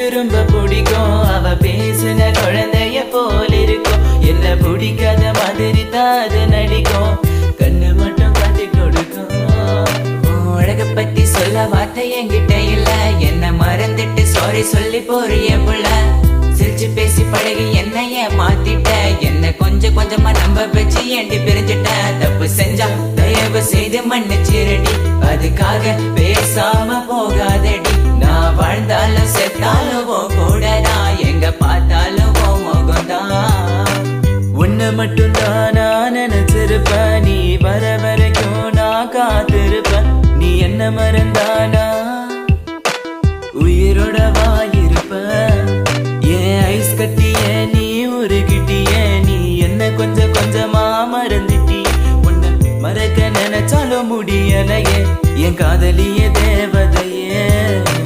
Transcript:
எனக்கு ரொம்ப பிடிக்கும். அவ பேசுன குழந்தைய போல இருக்கும். என்ன பிடிக்காத மாதிரி தான் அது நடிக்கும். கண்ணு மட்டும் காட்டி கொடுக்கும். அழக பத்தி சொல்ல வார்த்தை என்கிட்ட இல்ல. என்ன மறந்துட்டு சாரி சொல்லி போறிய புள்ள. சிரிச்சு பேசி பழகி என்னைய மாத்திட்ட. என்ன கொஞ்சம் கொஞ்சமா நம்ப வச்சு ஏண்டி பிரிஞ்சிட்ட. தப்பு செஞ்சா தயவு செய்து மன்னிச்சிரடி. அதுக்காக பேசாம போகாதடி. நான் வாழ்ந்தாலும் செத்தாலும் கூட நான் எங்க பார்த்தாலும் முகம்தான். உன்னை மட்டும் தான் நான் நினைச்சிருப்பேன். நீ வர வரைக்கும் நான் காத்திருப்பேன். நீ என்ன மறந்தானா உயிரோட வாயிருப்ப. ஏன் ஐஸ் கட்டிய நீ உருகிட்டிய. நீ என்ன கொஞ்சம் கொஞ்சமா மறந்துட்டி. உன்னை மறக்க நினைச்சாலும் முடியலையே. என் காதலிய தேவ